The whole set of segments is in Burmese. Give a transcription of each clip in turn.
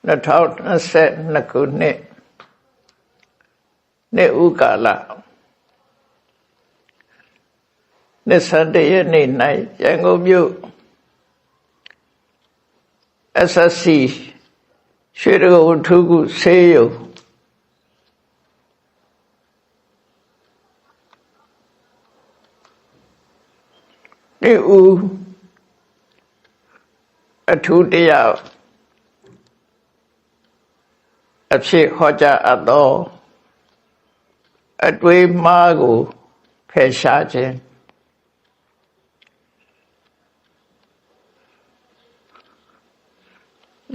2022 ခုနှစ်ဥကာလ21 ရက်နေ့၌ရန်ကုန်မြို့ SSC ရွှေတကုံထူးကုဆေးရုံဒီဦးအထူးတရားအဖြစ်ဟောကြားအပ်သောအတွေးမှားကိုဖယ်ရှားခြင်း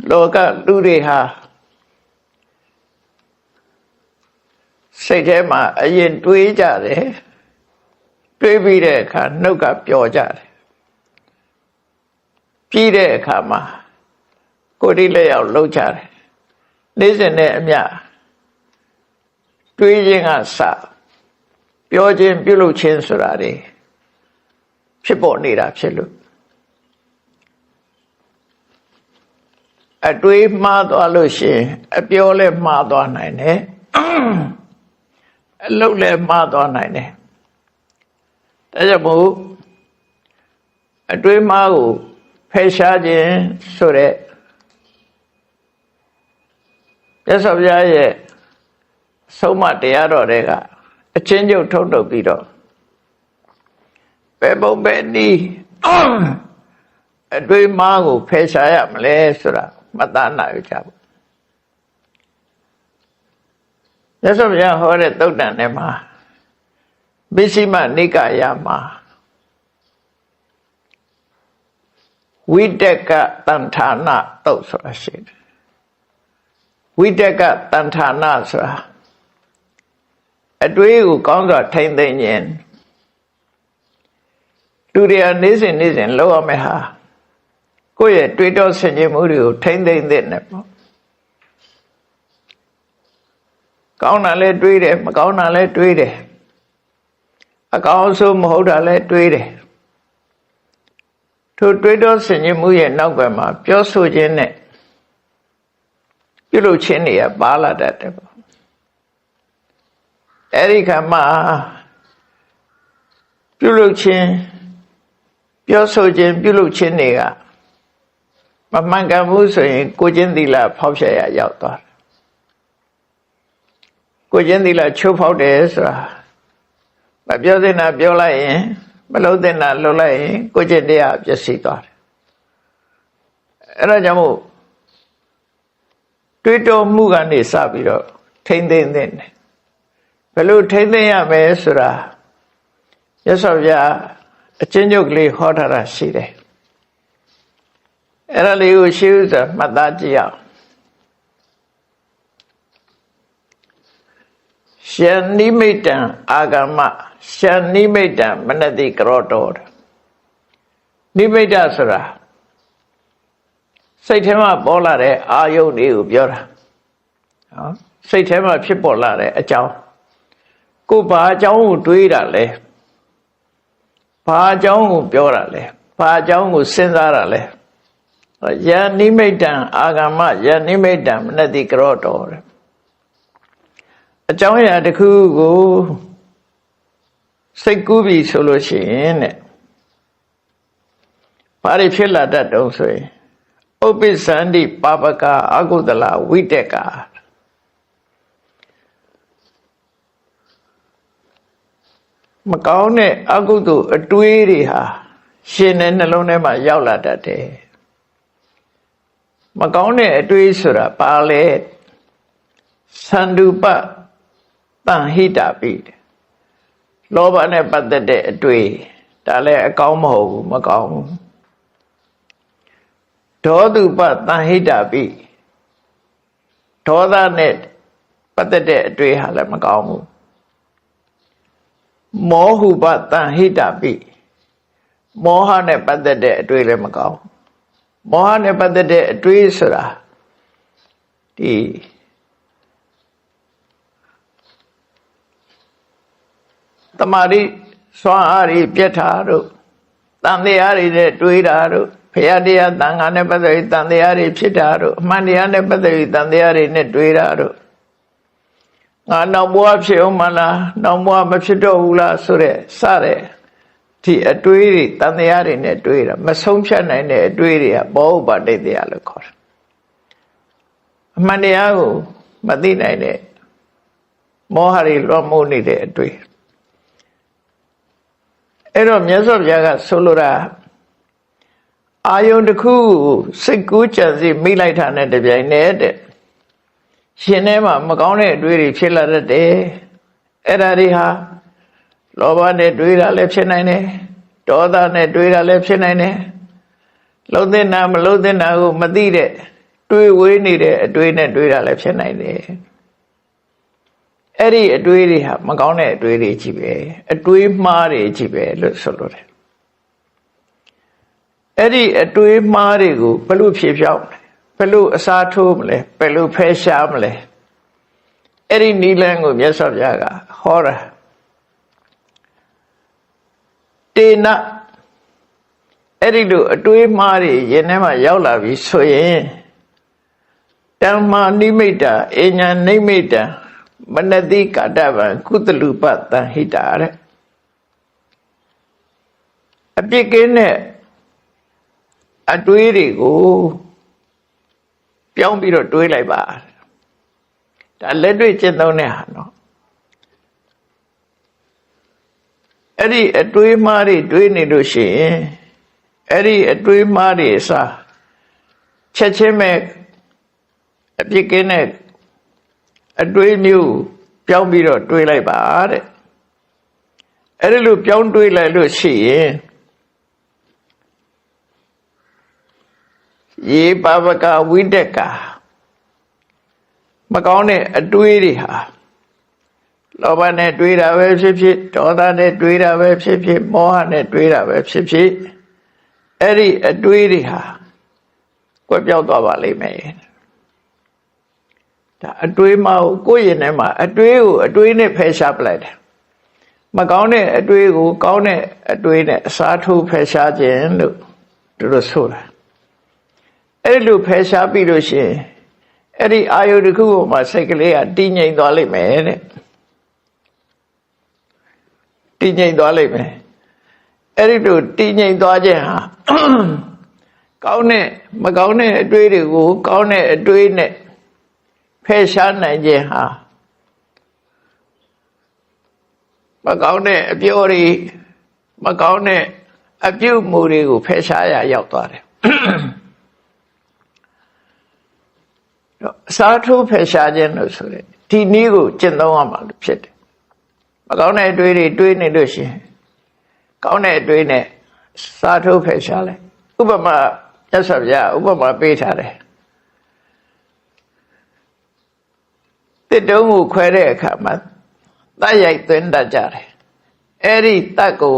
လောကလူတွေဟာစိတ်ထဲမှာအရင်တွေးကြတယ်တွေးပြီးတဲ့အခါနှုတ်ကပျော်ကြတယ်ပြီးတဲ့အခါမှာကိုယ်ဒီလက်ရောက်လှုပ်ကြတယ်နေ့စဉ်နဲ့အမျှတွေးခြင်းကစပြောခြင်းပြုလုပ်ခြင်းဆိုတာတွေဖြစ်ပေါ်နေတာဖြစ်လို့အတွေးမှားသွားလို့ရှိရင်အပြောလည်းမှားသွားနိုင်တယ်အလုပ်လည်းမှားသွားနိုင်တယ်ဒါကြောင့်မို့အတွေးမှားကိုဖယ်ရှားခြင်းဆိုတဲ့မြတ်စွာဘုရားရဲ့ဆုံးမတရားတော်တွေကအချင်းချုပ်ထုတ်လုပ်ပြီးတော့ဘယ်ပုံပဲနည်းအတွေးမှားကိုဖယ်ရှားရမလဲဆိုတာမှတ်သားနိုင်ကြပါမြတ်စွာဘုရားဟောတဲ့သုတ်တန်ထဲမှာမစ္စည်းမနိကာယမှာဝိတက်ကတန်ဌာနတုတ်ဆိုတာရှိတယ်ဝိတက်ကတန်ဌာနဆိုတာအတွေးကိုကောင်းစွာထိမ့်သိမ့်ခြင်းလူတွေနေ့စဉ်လောက်ရမယ်ဟာကိုယ့်ရဲ့တွေးတောဆင်ခြင်မှုတွေကိုထိမ့်သိမ့်တဲ့နဲ့ပေါ့ကောင်းတာလည်းတွေးတယ်မကောင်းတာလည်းတွေးတယ်အကောင်းဆုံးမဟုတ်တာလည်းတွေးတယ်ထိုတွေးတောဆင်ခြင်မှုရဲ့နောက်ွယ်မှာပြောဆိုခြင်းနဲ့ပြုလုပ်ခြင်းတွေကပါလာတတ်တယ်ပေါ့အဲဒီခါမှာပြုလုပ်ခြင်းပြောဆိုခြင်းပြုလုပ်ခြင်းတွေကမမှန်ကန်ဘူးဆိုရင်ကိုယ်ချင်းသီလဖောက်ဖျက်ရရောက်သွားတယ်ကိုယ်ချင်းသီလချိုးဖောက်တယ်ဆိုတာမပြောသင့်တာပြောလိုက်ရင်မလုပ်သင့်တာလုပ်လိုက်ရင်ကိုယ်ချင်းတရားပျက်စီးသွားတယ်အဲဒါကြောင့်မို့တွေးတောမှုကနေစပြီးတော့ထိမ့်သိမ့်တဲ့ဘယ်လိုထိမ့်သိမ့်ရမလဲဆိုတာမြတ်စွာဘုရားအချင်းချုပ်ကလေးဟောထားတာရှိတယ်အဲ့ဒါလေးကိုရှင်းဥစွာမှတ်သားကြည့်အောင်ရှံနိမိတံအာဂမရှံနိမိတံမနတိကရောတောနိမိတဆိုတာစိတ်ထဲမှာပေါ်လာတဲ့အာယုန်တွေကိုပြောတာနော်စိတ်ထဲမှာဖြစ်ပေါ်လာတဲ့အကြောင်းကိုဘာအကြောင်းကိုတွေးတာလဲဘာအကြောင်းကိုပြောတာလဲဘာအကြောင်းကိုစဉ်းစားတာလဲယံနိမိတံအာဂမယံနိမိတံမနတိကရောတောအကြောင်းအရာတစ်ခုကိုစိတ်ကူးပြီဆိုလို့ရှိရင်တဲ့ဘာတွေဖြစ်လာတတ်တုံးဆိုရင်ဥပ္ပစ္ဆန္တိပါပကအကုသလဝိတက်ကမကောင်းတဲ့အကုသိုလ်အတွေးတွေဟာရှင်တဲ့နှလုံးထဲမှာရောက်လာတတ်တယ်မကောင်းတဲ့အတွေးဆိုတာပါလေသန္တုပတန်ဟိတပိလောဘနဲ့ပတ်သက်တဲ့အတွေးဒါလည်းအကောင်းမဟုတ်ဘူးမကောင်းဘူးဒေါတုပတန်ဟိတပိဒေါသနဲ့ပတ်သက်တဲ့အတွေးဟာလည်းမကောင်းဘူးမောဟုပတန်ဟိတပိမောဟနဲ့ပတ်သက်တဲ့အတွေးလည်းမကောင်းမောဟနဲ့ပတ်သက်တဲ့အတွေးဆိုတာဒီတမာရီစွမ်းအားတွေပြတ်တာတို့တန်တရားတွေနဲ့တွေးတာတို့ ရားတရားတန်ခါနဲ့ပတ်သက်ပြီးတန်တရားတွေဖြစ်တာတို့အမှန်တရားနဲ့ပတ်သက်ပြီးတန်တရားတွေနဲ့တွေ့တာတို့ငါနောက်ဘဝဖြစ်အောင်မလားနောက်ဘဝမဖြစ်တော့ဘူးလားဆိုတဲ့စတဲ့ဒီအတွေးတွေတန်တရားတွေနဲ့တွေ့တာမဆုံးဖြတ်နိုင်တဲ့အတွေးတွေကဘောဥပါဒိတ်တရားလို့ခေါ်တာအမှန်တရားကိုမသိနိုင်တဲ့မောဟတွေလွှမ်းမိုးနေတဲ့အတွေးအဲ့တော့မြတ်စွာဘုရားကဆိုလိုတာအာယုန်တစ်ခုစိတ်ကူးကြံစီမိလိုက်တာနဲ့တပြိုင်နက်တဲ့ရှင်ထဲမှာမကောင်းတဲ့အတွေးတွေဖြစ်လာတတ်တယ်အဲ့ဒါတွေဟာလောဘနဲ့တွေးတာလည်းဖြစ်နိုင်တယ်ဒေါသနဲ့တွေးတာလည်းဖြစ်နိုင်တယ်လှုပ်တဲ့နာမလှုပ်တဲ့နာကိုမသိတဲ့တွေးဝေးနေတဲ့အတွေးနဲ့တွေးတာလည်းဖြစ်နိုင်တယ်အဲ့ဒီအတွေးတွေဟာမကောင်းတဲ့အတွေးတွေကြီးပဲအတွေးမှားတွေကြီးပဲလို့ဆိုလိုတယ်အဲ့ဒီအတွေးမှားတွေကိုဘယ်လိုဖြေဖြောင်းဘယ်လိုအစားထိုးမလဲဘယ်လိုဖယ်ရှားမလဲအဲ့ဒီနိလန်းကိုမြတ်စွာဘုရားကဟောတာတေနအဲ့ဒီလိုအတွေးမှားတွေရင်ထဲမှာရောက်လာပြီဆိုရင်တမ္မာနိမိတ်တာအညာနိမိတ်တာမနတိကာတဗံကုသလူပတံဟိတာတဲ့အပြစ်ကင်းတဲ့အတွေးတွေကိုပြောင်းပြီးတော့တွေးလိုက်ပါဒါလက်တွေ့ကျင့်သုံးတဲ့ဟာနော်အဲ့ဒီအတွေးမှားတွေတွေးနေလို့ရှိရင်အဲ့ဒီအတွေးမှားတွေအစားချက်ချင်းပဲအပြစ်ကင်းတဲ့အတွေးမျိုးပြောင်းပြီးတော့တွေးလိုက်ပါတဲ့အဲ့ဒီလိုပြောင်းတွေးလိုက်လို့ရှိရင်ယေပဝကဝိတကမကောင်းတဲ့အတွေးတွေဟာလောဘနဲ့တွေးတာပဲဖြစ်ဖြစ်ဒေါသနဲ့တွေးတာပဲဖြစ်ဖြစ်မောဟနဲ့တွေးတာပဲဖြစ်ဖြစ်အဲ့ဒီအတွေးတွေဟာကွယ်ပြောက်သွားပါလိမ့်မယ်ဒါအတွေးမှကိုယ့်ရင်ထဲမှာအတွေးကိုအတွေးနဲ့ဖယ်ရှားပလိုက်တယ်မကောင်းတဲ့အတွေးကိုကောင်းတဲ့အတွေးနဲ့အစားထိုးဖယ်ရှားခြင်းလို့သူတို့ဆိုတာအဲ့လိုဖယ်ရှားပြီးလို့ရှိရင်အဲ့ဒီအာယုတစ်ခုပေါ်မှာစိတ်ကလေးကတည်ငြိမ်သွားလိမ့်မယ်တဲ့တည်ငြိမ်သွားလိမ့်မယ်အဲ့ဒီလိုတည်ငြိမ်သွားခြင်းဟာကောင်းတဲ့မကောင်းတဲ့အတွေးတွေကိုကောင်းတဲ့အတွေးနဲ့ဖယ်ရှားနိုင်ခြင်းဟာမကောင်းတဲ့အပြောတွေမကောင်းတဲ့အပြုအမူတွေကိုဖယ်ရှားရရောက်သွားတယ်အစားထိုးဖယ်ရှားခြင်းလို့ဆိုတဲ့ဒီနည်းကိုကျင့်သုံးရမှာလို့ဖြစ်တယ်မကောင်းတဲ့အတွေးတွေတွေးနေလို့ရှိရင်ကောင်းတဲ့အတွေးနဲ့စားထိုးဖယ်ရှားလိုက်ဥပမာမြတ်စွာဘုရားဥပမာပေးထားတယ်တစ်တုံးကိုခွဲတဲ့အခါမှာတတ်ရိုက်သွင်းတတ်ကြတယ်အဲ့ဒီတတ်ကို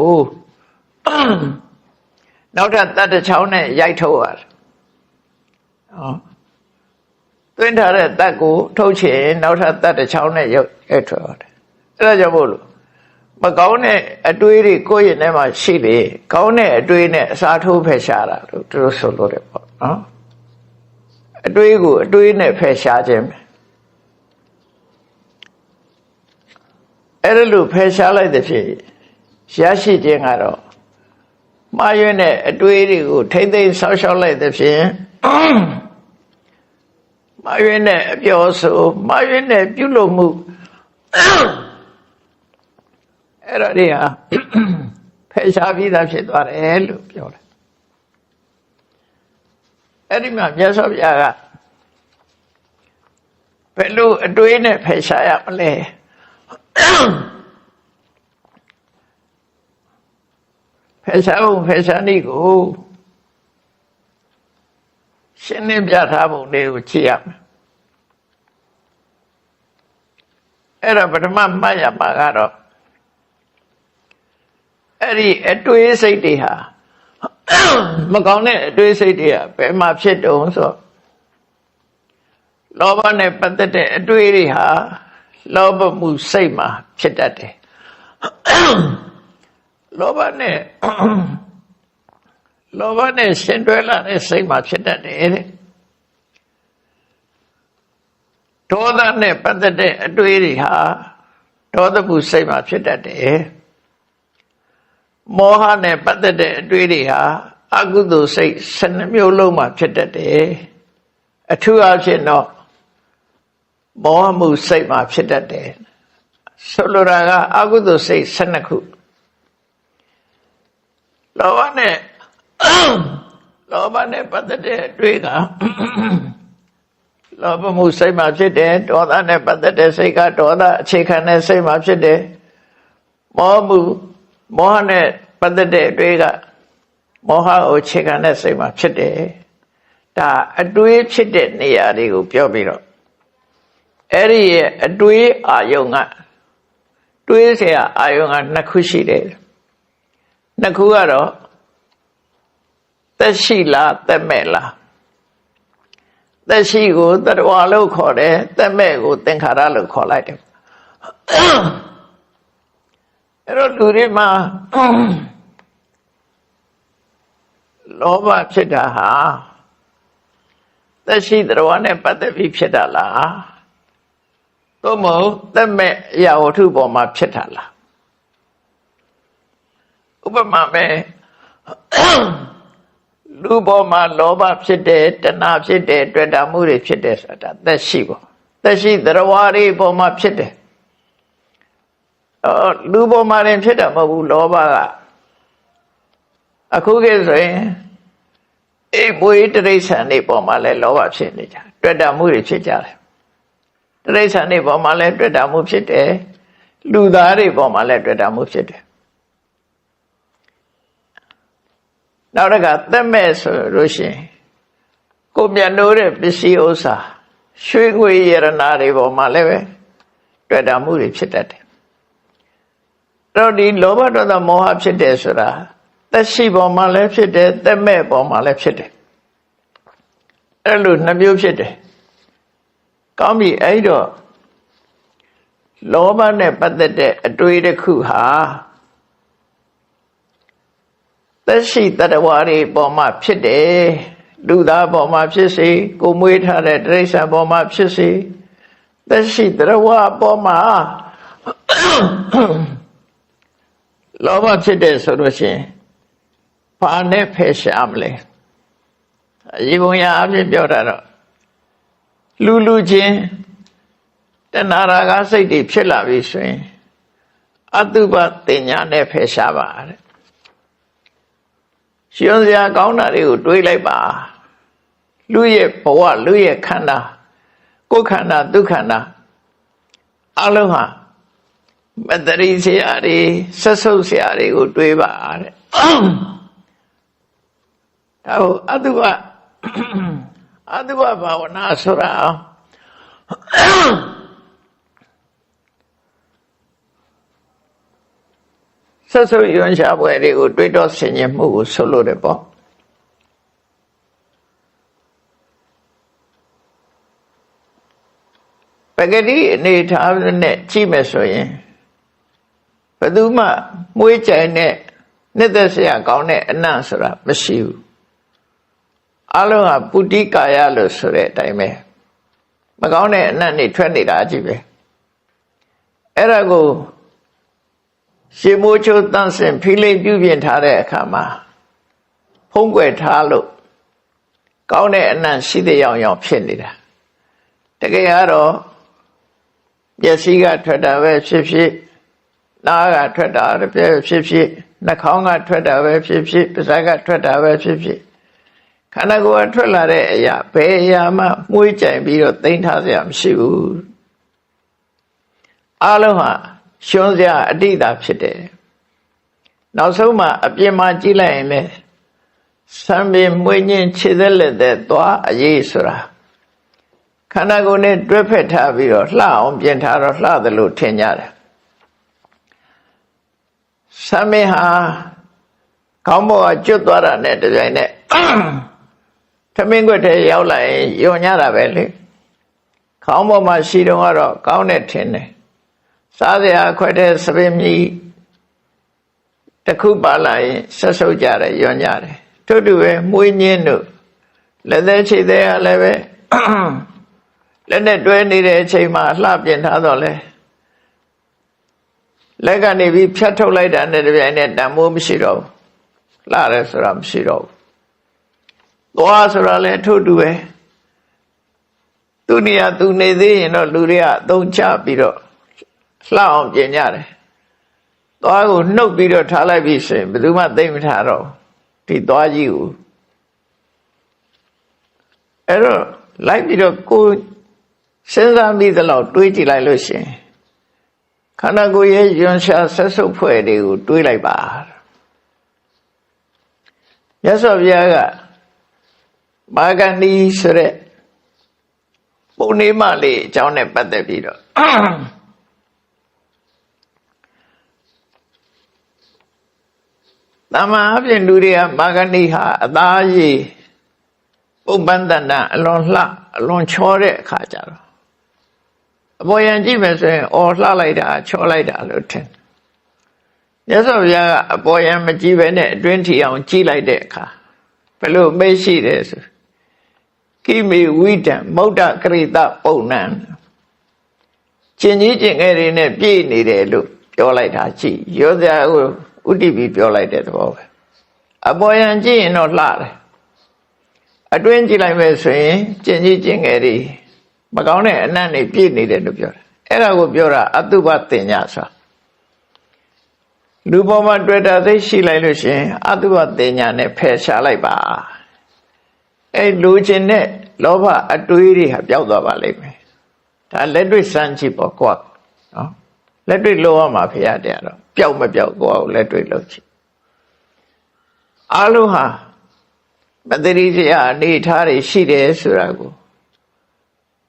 နောက်ထပ်တတ်တစ်ချောင်းနဲ့ရိုက်ထုတ်ရတယ်သွင်းထားတဲ့တတ်ကိုထုတ်ချင်နောက်ထပ်တတ်တစ်ချောင်းနဲ့ရိုက်ထုတ်ရတယ်အဲ့ဒါကြောင့်မို့လို့မကောင်းတဲ့အတွေးတွေကိုယ့်ရင်ထဲမှာရှိလေကောင်းတဲ့အတွေးနဲ့အစားထိုးဖယ်ရှားတာလို့သူတို့ဆိုလို့တယ်ပေါ့နော်အတွေးကိုအတွေးနဲ့ဖယ်ရှားခြင်းပဲအဲ့လိုဖယ်ရှားလိုက်တဲ့ဖြစ်ရရှိခြင်းကတော့မှားယွင်းတဲ့အတွေးတွေကိုထိမ့်သိမ်းဆောက်ရှောက်လိုက်တဲ့ဖြစ်မှားယွင်းတဲ့အပြောဆိုမှားယွင်းတဲ့ပြုလုပ်မှုအဲ့ဒါတွေဟာဖယ်ရှားပြီးသားဖြစ်သွားတယ်လို့ပြောတယ်အဲ့ဒီမှာမြတ်စွာဘုရားကဘယ်လိုအတွေးနဲ့ဖယ်ရှားရမလဲဖယ်ရှားဖို့ဖယ်ရှားနည်းကိုရှင်းလင်းပြထားပုံလေးကိုကြည့်ရမယ်အဲ့ဒါပထမမှတ်ရမှာကတော့အဲ့ဒီအတွေးစိတ်တွေဟာမကောင်းတဲ့အတွေးစိတ်တွေကဘယ်မှာဖြစ်တုံးဆိုလောဘနဲ့ပတ်သက်တဲ့အတွေးတွေဟာလောဘမှုစိတ်မှာဖြစ်တတ်တယ်လောဘနဲ့ လောဘနဲ့ရှင်တွဲလာတဲ့စိတ်မှာဖြစ်တတ်တယ်တဲ့ဒေါသနဲ့ပတ်သက်တဲ့အတွေးတွေဟာဒေါသမှုစိတ်မှာဖြစ်တတ်တယ်မောဟနဲ့ပတ်သက်တဲ့အတွေးတွေဟာအကုသိုလ်စိတ်12မျိုးလုံးမှာဖြစ်တတ်တယ်အထူးအားဖြင့်တော့မောဟမှုစိတ်မှာဖြစ်တတ်တယ်ဆိုလိုတာကအကုသိုလ်စိတ်12ခုလောဘနဲ့ပတ်သက်တဲ့အတွေးကလောဘမှုစိတ်မှာဖြစ်တယ်ဒေါသနဲ့ပတ်သက်တဲ့စိတ်ကဒေါသအခြေခံတဲ့စိတ်မှာဖြစ်တယ်မောဟနဲ့ပတ်သက်တဲ့အတွေးကမောဟကိုအခြေခံတဲ့စိတ်မှာဖြစ်တယ်ဒါအတွေးဖြစ်တဲ့နေရာတွေကိုပြောပြီးတော့အဲ့ဒီရဲ့အတွေးအာယုံကတွေးเสียအာယုံက2ခုရှိတယ်2ခုကတော့သက်ရှိလားသက်မဲ့လားသက်ရှိကိုတတဝါလို့ခေါ်တယ်သက်မဲ့ကိုသင်္ခါရလို့ခေါ်လိုက်တယ်အဲ့တော့လူတွေမှာလောဘဖြစ်တာဟာသက်ရှိတတဝါနဲ့ပတ်သက်ပြီးဖြစ်တာလားသို့မဟုတ်သက်မဲ့အရာဝတ္ထုပေါ်မှာဖြစ်တာလားဥပမာပဲလူပေါ်မှာလောဘဖြစ်တယ်တဏှာဖြစ်တယ်တွေ့တာမှုတွေဖြစ်တယ်ဆိုတာသက်ရှိပေါ့သက်ရှိသရဝါတွေပေါ်မှာဖြစ်တယ်လူပေါ်မှာရင်ဖြစ်တာမဟုတ်ဘူးလောဘကအခုခေတ်ဆိုရင်အိမ်မွေးတိရစ္ဆာန်တွေပေါ်မှာလည်းလောဘဖြစ်နေကြတွေ့တာမှုတွေဖြစ်ကြတယ်တိရစ္ဆာန်တွေပေါ်မှာလည်းတွေ့တာမှုဖြစ်တယ်လူသားတွေပေါ်မှာလည်းတွေ့တာမှုဖြစ်တယ်နောက်တစ်ခါသက်မဲ့ဆိုလို့ရှိရင်ကိုမြတ်နိုးတဲ့ပစ္စည်းဥစ္စာရွှေငွေရတနာတွေပေါ်မှာလည်းပဲတွေ့တာမှုတွေဖြစ်တတ်တယ်တော့ဒီလောဘဒေါသမောဟဖြစ်တယ်ဆိုတာသက်ရှိပေါ်မှာလည်းဖြစ်တယ်သက်မဲ့ပေါ်မှာလည်းဖြစ်တယ်အဲ့လို2မျိုးဖြစ်တယ်ကောင်းပြီအဲ့တော့လောဘနဲ့ပတ်သက်တဲ့အတွေးတစ်ခုဟာသက်ရှိတတဝါတွေပေါ်မှာဖြစ်တယ်လူသားပေါ်မှာဖြစ်စေကိုမွေးထားတဲ့တိရစ္ဆာန်ပေါ်မှာဖြစ်စေသက်ရှိတတဝါပေါ်မှာလောဘဖြစ်တယ်ဆိုလို့ရှိရင်ဘာနဲ့ဖယ်ရှားမလဲရေပုံရအဖြစ်ပြောတာတော့လူချင်းတဏှာရာဂစိတ်တွေဖြစ်လာပြီဆိုရင်အတုပတင်ညာနဲ့ဖယ်ရှားပါတဲ့ရှင်စရာကောင်းတာတွေကိုတွေးလိုက်ပါလူရဲ့ဘဝလူရဲ့ခန္ဓာကိုယ်ခန္ဓာဒုက္ခန္ဓာအလုံးဟာမတရိစရာတွေဆက်ဆုပ်စရာတွေကိုတွေးပါတဲ့ဒါကိုအတုပဘာဝနာဆိုတာဆက်ဆုပ်ရွံ့ရှားပွဲတွေကိုတွေးတောဆင်ခြင်မှုကိုဆိုလို့တယ်ပေါ့ပဂတိအနေထားနဲ့ကြည့်မယ်ဆိုရင်ဘယ်သူမှမွေးကြိုင်နဲ့နှစ်သက်စရာကောင်းတဲ့အနံ့ဆိုတာမရှိဘူးအလုံးကပုတိကာယလို့ဆိုတဲ့အတိုင်းပဲမကောင်းတဲ့အနံ့တွေထွက်နေတာကြည့်ပဲအဲ့ဒါကိုရှေမိုးချိုးတန့်စင်ဖိလိပ်ပြုပြင်ထားတဲ့အခါမှာဖုံးကွယ်ထားလို့ကောင်းတဲ့အနံ့ရှိတဲ့ရောင်ဖြစ်နေတာတကယ်ကတော့မျက်စိကထွက်တာပဲဖြစ်ဖြစ်နားကထွက်တာပဲဖြစ်ဖြစ်နှာခေါင်းကထွက်တာပဲဖြစ်ဖြစ်ပါးစပ်ကထွက်တာပဲဖြစ်ဖြစ်ခန္ဓာကိုယ်ကထွက်လာတဲ့အရာဘယ်အရာမှမှုေးကြိုင်ပြီးတော့သိမ်းထားစရာမရှိဘူးအလုံးဟာရှုံးစရာအတိတ်သာဖြစ်တယ်နောက်ဆုံးမှအပြင်မှာကြည့်လိုက်ရင်လည်းစံပင်မွေးညင်းခြေသက်လက်သက်သွားအရေးဆိုတာခန္ဓာကိုယ်နဲ့တွဲဖက်ထားပြီးတော့လှအောင်ပြင်ထားတော့လှတယ်လို့ထင်ကြတယ်စံပင်ဟာခေါင်းပေါ်ကကျွတ်သွားတာနဲ့တပြိုင်နက်သမင်းခွက်ထဲရောက်လာရင်ယုံညတာပဲလေခေါင်းပေါ်မှာရှိတော့ကတော့ကောင်းတဲ့ထင်တယ်စားစရာခွက်တဲ့စပင်းမြီတစ်ခုပါလာရင်ဆက်ဆုပ်ကြတယ်ယွံ့ကြတယ် ထို့တူပဲမွေးညင်းတို့လက်သေးချိတ်သေးရလည်းပဲလက်နဲ့တွဲနေတဲ့အချိန်မှာလှပြင်ထားတော့လဲလက်ကနေပြီးဖြတ်ထုတ်လိုက်တာနဲ့တပြိုင်နက်တန်မိုးမရှိတော့ဘူးလှရဲဆိုတာမရှိတော့ဘူးသွားဆိုတာလဲထို့တူပဲသူနေရာသူနေသေးရင်တော့လူတွေကအသုံးချပြီးတော့လှအောင်ပြင်ကြတယ်သွားကိုနှုတ်ပြီးတော့ထားလိုက်ပြီဆိုရင်ဘယ်သူမှသိမထားတော့ဒီသွားကြီးကိုအဲ့တော့လိုက်ပြီးတော့ကိုစဉ်းစားမိသလောက်တွေးကြည့်လိုက်လို့ရှိရင်ခန္ဓာကိုယ်ရဲ့ယွန်ရှာဆက်စုပ်ဖွဲ့တွေကိုတွေးလိုက်ပါမြတ်စွာဘုရားကမာဂန္ဒီဆိုတဲ့ပုံနေမလေးအကြောင်းနဲ့ပတ်သက်ပြီးတော့တမန်အပြင်လူတွေကမာဂန္ဒီဟာအသားရည်ပုံပန်းတန်တန်အလွန်လှအလွန်ချောတဲ့အခါကျတော့အပေါ်ယံကြည့်မယ်ဆိုရင်အော်လှလိုက်တာချောလိုက်တာလို့ထင်မြတ်စွာဘုရားကအပေါ်ယံမကြည့်ပဲနဲ့အတွင်းထီအောင်ကြည့်လိုက်တဲ့အခါဘယ်လိုမေ့ရှိတယ်ဆိုကိမေဝိတံမௌဒ္ဒကရိတပုံနံကျင်ကြီးကျင်ငယ်တွေနဲ့ပြည့်နေတယ်လို့ပြောလိုက်တာကြည့်ရောစရာကိုဥတ္တိပြီးပြောလိုက်တဲ့သဘောပဲအပေါ်ယံကြည့်ရင်တော့လှတယ်အတွင်းကြည့်လိုက်မယ်ဆိုရင်ကျင်ကြီးကျင်ငယ်တွေမကောင်းတဲ့အနတ်တွေပြည့်နေတယ်လို့ပြောတယ်အဲ့ဒါကိုပြောတာအတုပတင်ညဆိုတာလူပေါ်မှာတွေ့တာသိရှိလိုက်လို့ရှိရင်အတုပတင်ညနဲ့ဖယ်ရှားလိုက်ပါအဲ့လူချင်းနဲ့လောဘအတွေးတွေဟာပျောက်သွားပါလိမ့်မယ်ဒါလက်တွေ့စမ်းကြည့်ပေါ့ကွာနော်လက်တွေ့လို့ရမှာဖရာတရားတော့ပျောက်မပျောက်ကိုလက်တွေ့လို့ကြည့်အားလုံးဟာမတတိစရာအနေထားတွေရှိတယ်ဆိုတာကို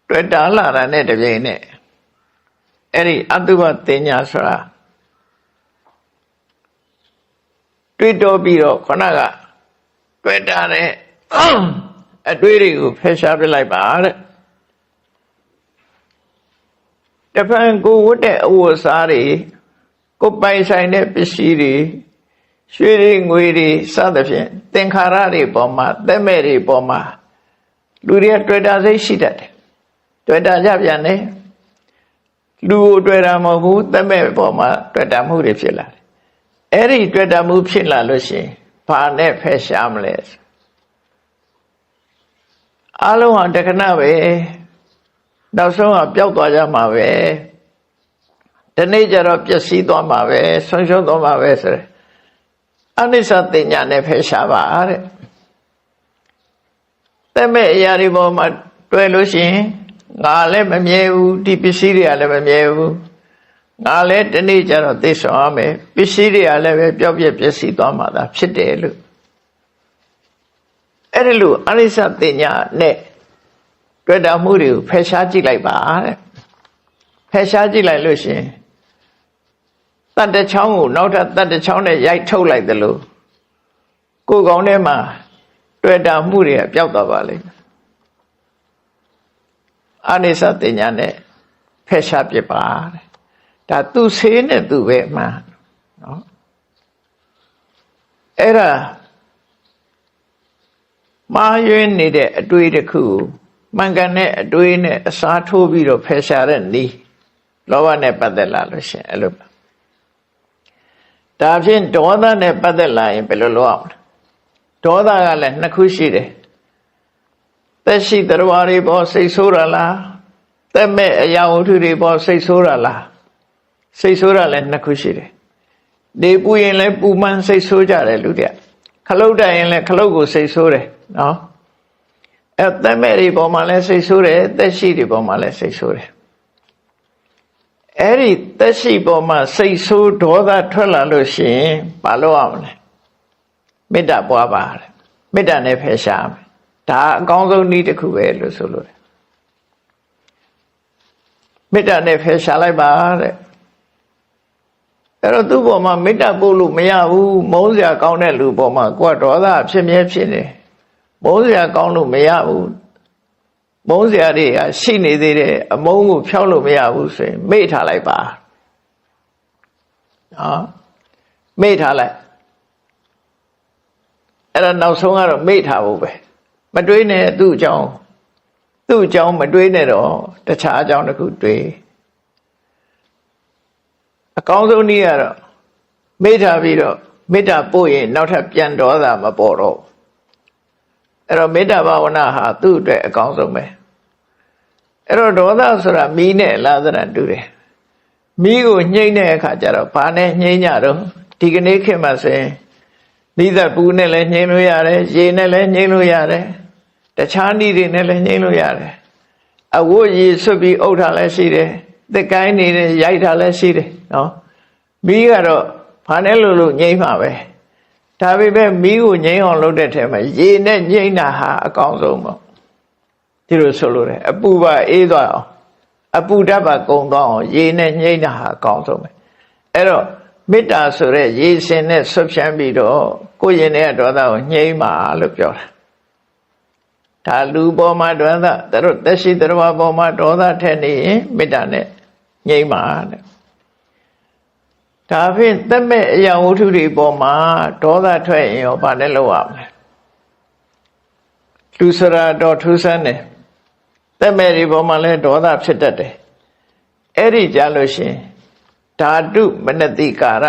တွေ့တာလာတာနဲ့တပြိုင်နက်အဲ့ဒီအတုပတင်ညာဆိုတာတွေ့တော့ပြီးတော့ခဏကတွေ့တာတဲ့အတွေးတွေကိုဖယ်ရှားပြလိုက်ပါတဲ့တဖန်ကိုဝတ်တဲ့အဝတ်အစားတွေကိုပိုင်ဆိုင်တဲ့ပစ္စည်းတွေရွှေတွေငွေတွေစသဖြင့်သင်္ခါရတွေပေါ်မှာသက်မဲ့တွေပေါ်မှာလူတွေတွေ့တာစိတ်ရှိတတ်တယ်တွေ့တာကြပြန်တယ်လူကိုတွေ့တာမဟုတ်ဘူးသက်မဲ့ပေါ်မှာတွေ့တာမှုတွေဖြစ်လာတယ်အဲ့ဒီတွေ့တာမှုဖြစ်လာလို့ရှိရင်ဘာနဲ့ဖယ်ရှားမလဲအလုံးဟာတခဏပဲနောက်ဆုံးကပျောက်သွားကြမှာပဲဒီနေ့ကျတော့ပျက်စီးသွားမှာပဲဆုံးရှုံးသွားမှာပဲဆိုတဲ့အနိစ္စတင်ညာနဲ့ဖယ်ရှားပါတဲ့သက်မဲ့အရာတွေပေါ်မှာတွေ့လို့ရှိရင်ငါလည်းမမြဲဘူးဒီပစ္စည်းတွေကလည်းမမြဲဘူးငါလည်းဒီနေ့ကျတော့သိဆောင်ရမယ်ပစ္စည်းတွေကလည်းပဲပျောက်ပြက်ပျက်စီးသွားမှာသာဖြစ်တယ်လို့အဲ့ဒီလိုအနိစ္စတင်ညာနဲ့တွေ့တာမှုတွေကိုဖယ်ရှားကြည့်လိုက်ပါတဲ့ဖယ်ရှားကြည့်လိုက်လို့ရှိရင်တတ်တချောင်းကိုနောက်ထပ်တတ်တချောင်းနဲ့ရိုက်ထုတ်လိုက်တယ်လို့ကိုယ်ကောင်းထဲမှာတွေ့တာမှုတွေကပျောက်သွားပါလိမ့်မယ်အနိစ္စတင်ညာနဲ့ဖယ်ရှားပြပါတဲ့ဒါသူ့ဆေးနဲ့သူ့ပဲမှန်နော်အဲ့ဒါမာယွင်းနေတဲ့အတွေးတစ်ခုမှန်ကန်တဲ့အတွေးနဲ့အစားထိုးပြီးတော့ဖယ်ရှားတဲ့နည်းလောဘနဲ့ပတ်သက်လာလို့ရှင်အဲ့လိုဒါဖြင့်ဒေါသနဲ့ပတ်သက်လာရင်ဘယ်လိုလုပ်အောင်လဲဒေါသကလည်းနှစ်ခုရှိတယ်သက်ရှိတရားတွေပေါ်စိတ်ဆိုးရလားသက်မဲ့အရာဝတ္ထုတွေပေါ်စိတ်ဆိုးရလားစိတ်ဆိုးရလည်းနှစ်ခုရှိတယ်နေပူရင်လည်းပူမှန်းစိတ်ဆိုးကြတယ်လူတွေကခလုတ်တိုက်ရင်လည်းခလုတ်ကိုစိတ်ဆိုးတယ်နော်အဲသက်မဲ့တွေပေါ်မှာလည်းစိတ်ဆိုးတယ်သက်ရှိတွေပေါ်မှာလည်းစိတ်ဆိုးတယ်အဲ့ဒီသက်ရှိပေါ်မှာစိတ်ဆိုးဒေါသထွက်လာလို့ရှိရင်ဘာလုပ်ရမလဲမေတ္တာပွားပါတယ်မေတ္တာနဲ့ဖယ်ရှားမယ်ဒါအကောင်းဆုံးနည်းတစ်ခုပဲလို့ဆိုလို့တယ်မေတ္တာနဲ့ဖယ်ရှားလိုက်ပါတဲ့အဲ့တော့သူ့ပေါ်မှာမေတ္တာပို့လို့မရဘူးမုန်းစရာကောင်းတဲ့လူပေါ်မှာကိုယ်ကဒေါသဖြစ်မြဲဖြစ်နေမုန်းစရာကောင်းလို့မရဘူးမုန်းစရာတွေကရှိနေသေးတယ်အမုန်းကိုဖျောက်လို့မရဘူးဆိုရင်မေ့ထားလိုက်ပါနော်မေ့ထားလိုက် အဲ့ဒါနောက်ဆုံးကတော့မေ့ထားဖို့ပဲမတွေးနဲ့သူ့အကြောင်းမတွေးနဲ့တော့တခြားအကြောင်းတစ်ခုတွေးအကောင်းဆုံးနည်းကတော့မေ့ထားပြီးတော့မေတ္တာပို့ရင်နောက်ထပ်ပြန်ဒေါသမပေါ်တော့အဲ့တော့မေတ္တာဘာဝနာဟာသူ့အတွက်အကောင်းဆုံးပဲအဲ့တော့ဒေါသဆိုတာမီးနဲ့လာသရတူတယ်မီးကိုညှိမ့်တဲ့အခါကျတော့ဘာနဲ့ညှိမ့်ကြတော့ဒီကနေ့ခေတ်မှာဆိုရင်မိသက်ပူနဲ့လည်းညှိမ့်လို့ရတယ်ရေနဲ့လည်းညှိမ့်လို့ရတယ်တခြားနည်းတွေနဲ့လည်းညှိမ့်လို့ရတယ်အဝတ်ရေဆွတ်ပြီးအုပ်ထားလည်းရှိတယ်သစ်ကိုင်းနေနဲ့ရိုက်ထားလည်းရှိတယ်နော်မီးကတော့ဘာနဲ့လို့ညှိမ့်မှာပဲဒါပေမဲ့မီးကိုငြိမ်းအောင်လုပ်တဲ့ထဲမှာရေနဲ့ငြိမ်းတာဟာအကောင်းဆုံးပေါ့ဒီလိုဆိုလို့တယ်အပူပါအေးသွားအောင်အပူဓာတ်ပါကုံသွားအောင်ရေနဲ့ငြိမ်းတာဟာအကောင်းဆုံးပဲအဲ့တော့မေတ္တာဆိုတဲ့ရေစင်နဲ့ဆွတ်ဖြန်းပြီးတော့ကိုယ်ရင်တဲ့ဒေါသကိုငြိမ်းပါလို့ပြောတာဒါလူပေါ်မှာဒေါသတို့သက်ရှိတရားပေါ်မှာဒေါသထက်နေရင်မေတ္တာနဲ့ငြိမ်းပါတဲ့ဒါဖြင့်သက်မဲ့အရာဝတ္ထုတွေပေါ်မှာဒေါသထွက်ရင်ရောဘာနဲ့လုပ်ရမလဲလူစရာတော်ထူးဆန်းတယ်သက်မဲ့တွေပေါ်မှာလည်းဒေါသဖြစ်တတ်တယ်အဲ့ဒီကြလို့ရှင်ဓာတုမနတိကာရ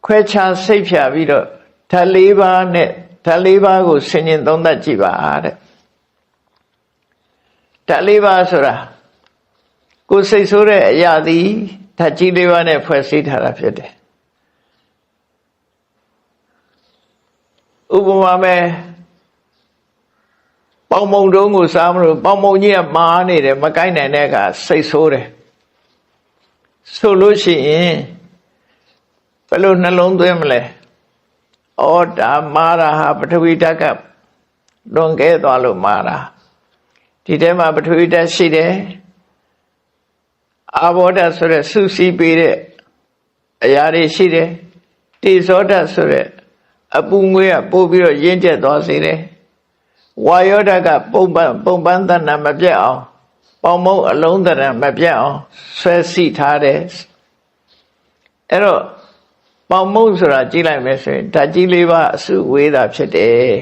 ခွဲခြားစိတ်ဖြာပြီးတော့ဓာတ်၄ပါးနဲ့ဓာတ်၄ပါးကိုဆင်ញင်သုံးသပ်ကြည့်ပါတဲ့ဓာတ်၄ပါးဆိုတာကိုယ်စိတ်ဆိုးတဲ့အရာသည်ဓာတ်ကြီး၄ပါးနဲ့ဖွဲ့စည်းထားတာဖြစ်တယ်ဥပမာမဲ့ပေါင်မုံတုံးကိုစားမလို့ပေါင်မုံကြီးကမာနေတယ်မကိုက်နိုင်တဲ့အခါစိတ်ဆိုးတယ်ဆိုလို့ရှိရင်ဘယ်လိုနှလုံးသွင်းမလဲဩဒါမာရာဟာပထဝီဓာတ်ကလွန်ကဲသွားလို့မာရာဒီထဲမှာပထဝီဓာတ်ရှိတယ်အာဘောဓာတ်ဆိုတဲ့စုစည်းပေးတဲ့အရာတွေရှိတယ်တေဇောဓာတ်ဆိုတဲ့အပူငွေးကပို့ပြီးတော့ရင်းကျက်သွားစေတယ်ဝါယောဓာတ်ကပုံပန်းတဏ္ဍမပြတ်အောင်ပေါင်မုံအလုံးတရံမပြတ်အောင်ဆွဲစီထားတယ်အဲ့တော့ပေါင်မုံဆိုတာကြည့်လိုက်မယ်ဆိုရင်ဓာတ်ကြီး၄ပါးအစုဝေးတာဖြစ်တယ်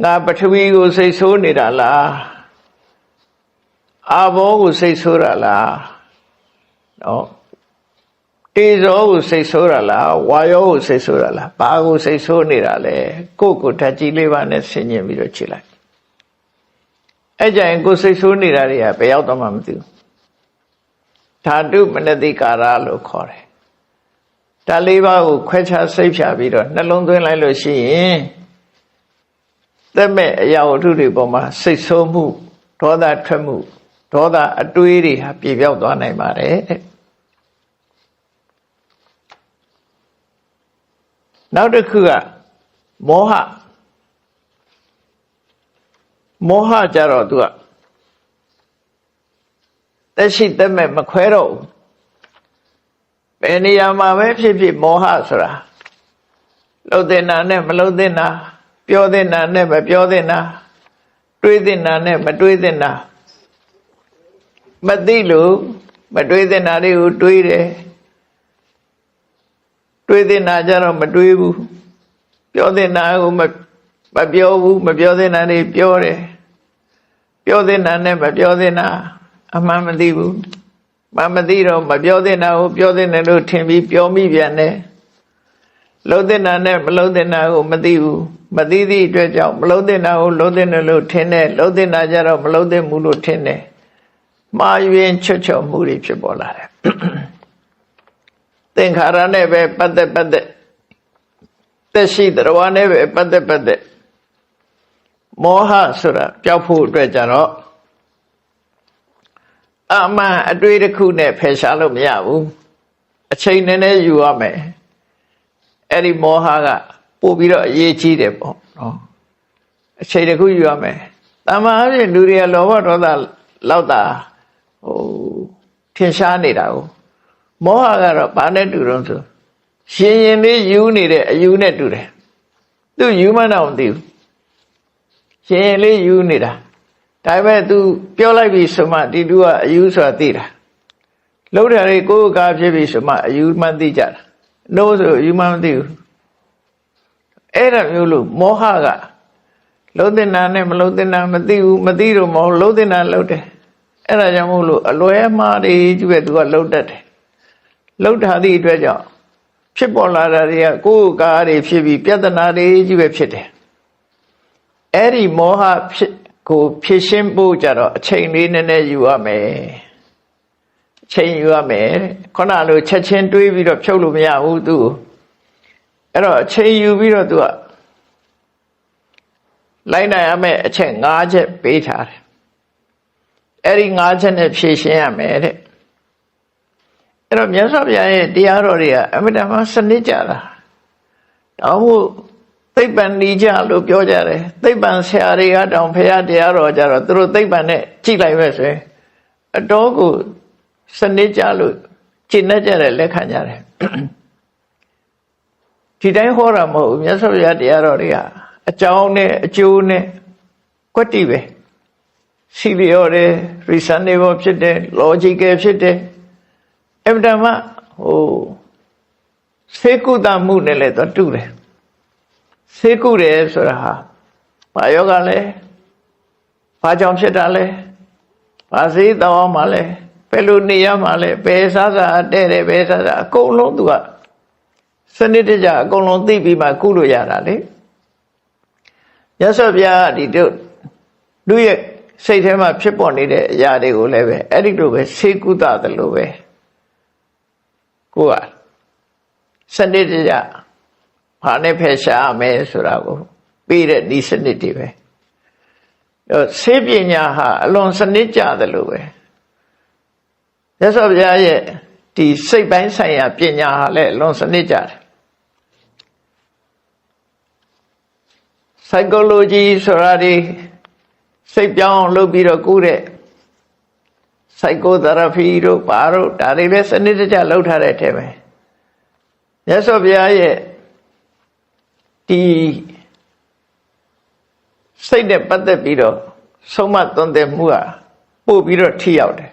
ငါပထဝီကိုစိတ်ဆိုးနေတာလားအာဘောကိုစိတ်ဆိုးတာလားနော်တေဇောကိုစိတ်ဆိုးတာလားဝါယောကိုစိတ်ဆိုးတာလားဘာကိုစိတ်ဆိုးနေတာလဲကိုယ့်ကိုဓာတ်ကြီး၄ပါးနဲ့ဆင်ញင်ပြီးတော့ကြည့်လိုက်အဲ့ကြရင်ကိုယ်စိတ်ဆိုးနေတာတွေကဘယ်ရောက်တော့မှမသိဘူးဓာတုမနတိကာရလို့ခေါ်တယ်ဓာတ်၄ပါးကိုခွဲခြားစိတ်ဖြာပြီးတော့နှလုံးသွင်းလိုက်လို့ရှိရင်သက်မဲ့အရာဝတ္ထုတွေပေါ်မှာစိတ်ဆိုးမှုဒေါသထွက်မှုဒေါသအတွေးတွေဟာပြေပြောက်သွားနိုင်ပါတယ်တဲ့နောက်တစ်ခုကမောဟကြတော့သူကသက်ရှိသက်မဲ့မခွဲတော့ဘူးဘယ်နေရာမှာပဲဖြစ်ဖြစ်မောဟဆိုတာလှုပ်တဲ့နာနဲ့မလှုပ်တဲ့နာပြောတဲ့နာနဲ့မပြောတဲ့နာတွေးတဲ့နာနဲ့မတွေးတဲ့နာမသိလို့မတွေးတဲ့နာတွေကိုတွေးတယ်တွေးတဲ့နာကြတော့မတွေးဘူးပြောတဲ့နာကိုမပြောဘူးမပြောတဲ့နာတွေပြောတယ်ပြောတဲ့နာနဲ့မပြောတဲ့နာအမှန်မသိဘူးမသိတော့မပြောတဲ့နာကိုပြောတဲ့နာလို့ထင်ပြီးပြောမိပြန်တယ်လှုပ်တဲ့နာနဲ့မလှုပ်တဲ့နာကိုမသိဘူးမသိသည့်အတွက်ကြောင့်မလှုပ်တဲ့နာကိုလှုပ်တဲ့နာလို့ထင်တယ်လှုပ်တဲ့နာကြတော့မလှုပ်တဲ့မှုလို့ထင်တယ်မှားယွင်းချွတ်ချော်မှုတွေဖြစ်ပေါ်လာတယ်သင်္ခါရနဲ့ပဲပတ်သက်သက်ရှိတရားနဲ့ပဲပတ်သက်မောဟဆိုတာပျောက်ဖို့အတွက်ကြတော့အမှန်အတွေ့တစ်ခုနဲ့ဖယ်ရှားလို့မရဘူးအချိန်နည်းနည်းယူရမယ်အဲ့ဒီမောဟကပို့ပြီးတော့အရေးကြီးတယ်ပေါ့နော်အချိန်တစ်ခုယူရမယ်တမန်အပြင်လူတွေကလောဘဒေါသလောက်တာထင်ရှားနေတာကိုမောဟကတော့ဘာနဲ့တူတော့ဆိုရှင်ရင်လေးယူနေတဲ့အယူနဲ့တူတယ်သူယူမှတော့မသိဘူးရှင်ရင်လေးယူနေတာဒါပေမဲ့ तू ပြောလိုက်ပြီဆိုမှဒီလူကအယူဆိုတာသိတာလှုပ်တယ်ကိုယ်ကားဖြစ်ပြီဆိုမှအယူမှသိကြတာလို့ဆိုအယူမှမသိဘူး အဲ့ဒါမျိုးလို့မောဟကလုံးတင်တာနဲ့မလုံးတင်တာမသိဘူးမသိတော့မဟုတ်လုံးတင်တာလုံးတယ်အဲ့ဒါကြောင့်မို့လို့အလွဲမှားတွေကြီးပဲသူကလုံးတတ်တယ်လုံးထားသည့်အတွက်ကြောင့်ဖြစ်ပေါ်လာတာတွေကကိုယ်ကားတွေဖြစ်ပြီးပြဿနာတွေကြီးပဲဖြစ်တယ်အဲ့ဒီမောဟဖြစ်ကိုဖြစ်ရှင်းဖို့ကြတော့အချိန်လေးနည်းနည်းယူရမယ်အချိန်ယူရမယ်ခုနလိုချက်ချင်းတွေးပြီးတော့ဖြုတ်လို့မရဘူးသူအဲ့တော့အချိန်ယူပြီးတော့သူကလိုက်နိုင်ရမယ်အချက်၅ချက်ပေးထားတယ်အဲ့ဒီ၅ချက်နဲ့ဖြည့်ရှင်းရမယ်တဲ့အဲ့တော့မြတ်စွာဘုရားရဲ့တရားတော်တွေကအမြဲတမ်းစနစ်ကြတာတောင်းဖို့သိပ္ပံနီးကြလို့ပြောကြတယ်သိပ္ပံဆရာတွေကတောင်ဘုရားတရားတော်ကြတော့သူတို့သိပ္ပံနဲ့ကြည့်လိုက်ပဲဆိုရင်အတော်ကိုစနစ်ကြလို့ကျင့်တတ်ကြတယ်လက်ခံကြတယ်ဒီတိုင်းဟောတာမဟုတ်ဘူးမြတ်စွာဘုရားတရားတော်တွေကအကြောင်းနဲ့အကျိုးနဲ့ကွက်တိပဲစီလျော်တယ် reasonable ဖြစ်တယ် logical ဖြစ်တယ်အမှန်တမ်းစေကုသမှုနဲ့လည်းတော့တူတယ်စေကုတယ်ဆိုတာဟာဘာယောဂလဲဘာကြောင့်ဖြစ်တာလဲဘာစေတောင်းမှလဲဘယ်လိုနေရမှလဲဘယ်စားစားတဲ့တယ်ဘယ်စားစားအကုန်လုံးသူကစနစ်တကျအကုန်လုံးသိပြီးမှကုလို့ရတာလေမြတ်စွာဘုရားဒီတို့လူရဲ့စိတ်ထဲမှာဖြစ်ပေါ်နေတဲ့အရာတွေကိုလည်းပဲအဲ့ဒီလိုပဲစေကုသတယ်လို့ပဲကိုကစနစ်တကျဘာနဲ့ဖယ်ရှားမယ်ဆိုတာကိုပြီးတဲ့ဒီစနစ်တွေပဲဆေးပညာဟာအလွန်စနစ်ကျတယ်လို့ပဲမြတ်စွာဘုရားရဲ့ဒီစိတ်ပိုင်းဆိုင်ရာပညာဟာလည်းအလွန်စနစ်ကျတယ်psychology ဆိုတာဒီစိတ်ပြောင်းလုပ်ပြီးတော့ကုတဲ့ psychotherapy တို့ဘာတို့ဒါတွေလည်းစနစ်တကျလုပ်ထားတဲ့အထက်ပဲမြတ်စွာဘုရားရဲ့ဒီစိတ်နဲ့ပတ်သက်ပြီးတော့ဆုံးမသွန်သင်မှုကပို့ပြီးတော့ထိရောက်တယ်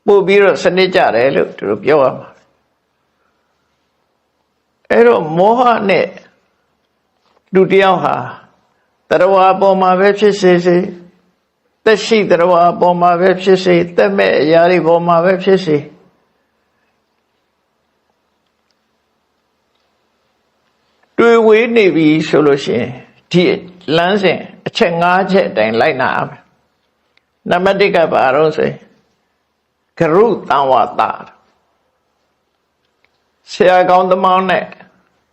ပို့ပြီးတော့စနစ်ကျတယ်လို့သူတို့ပြောရမှာအဲ့တော့မောဟနဲ့လူတယောက်ဟာတရားဝါပေါ်မှာပဲဖြစ်စေစေသက်ရှိတရားဝါပေါ်မှာပဲဖြစ်စေသက်မဲ့အရာတွေပေါ်မှာပဲဖြစ်စေတွေ့ဝေးနေပြီဆိုလို့ရှိရင်ဒီလမ်းစဉ်အချက်၅ချက်အတိုင်းလိုက်နာရမယ်နံပါတ်၁ကဘာလို့ဆိုရင်ကရုတံဝါတာဆရာကောင်းသမောင်းနဲ့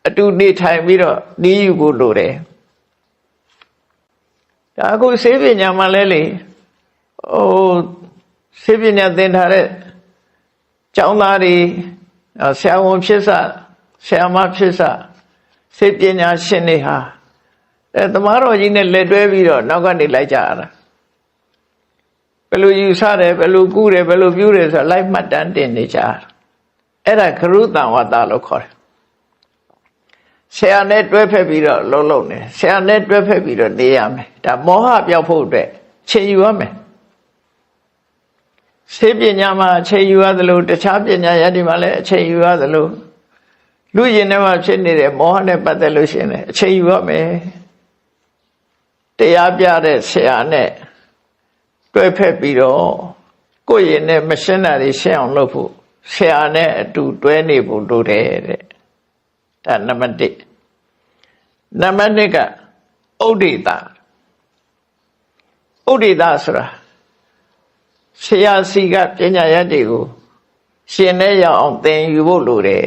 အတူနေထိုင်ပြီးတော့ဤယူဖို့လိုတယ်ဒါအခုဆေးပညာမှလည်းလေဆေးပညာသင်ထားတဲ့ကျောင်းသားတွေဆရာဝန်ဖြစ်စဆရာမဖြစ်စဆေးပညာရှင်တွေဟာသမားတော်ကြီးနဲ့လက်တွဲပြီးတော့နောက်ကနေလိုက်ကြရတာဘယ်လိုယူဆတယ်ဘယ်လိုကုတယ်ဘယ်လိုပြုတယ်ဆိုတာလိုက်မှတ်တမ်းတင်နေကြအဲ့ဒါခရုတံဝတ္တလို့ခေါ်တယ်ဆရာနဲ့တွဲဖက်ပြီးတော့လုံးနေဆရာနဲ့တွဲဖက်ပြီးတော့နေရမယ်ဒါမောဟပြောက်ဖို့အတွက်ချိန်ယူရမယ်ဆေးပညာမှာချိန်ယူရသလိုတခြားပညာရည်မှာလည်းအချိန်ယူရသလိုလူရင်ထဲမှာဖြစ်နေတဲ့မောဟနဲ့ပတ်သက်လို့ရှိရင်အချိန်ယူရမယ်တရားပြတဲ့ဆရာနဲ့တွဲဖက်ပြီးတော့ကိုယ့်ရင်နဲ့မရှင်းတာတွေရှင်းအောင်လုပ်ဖို့ဆရာနဲ့အတူတွဲနေဖို့လိုတယ်တဲ့ဒါနံပါတ်1နံပါတ်2ကဥဒိတာဥဒိတာဆိုတာဆရာစီကပညာရည်တွေကိုရှင်နဲ့ရအောင်သင်ယူဖို့လိုတယ်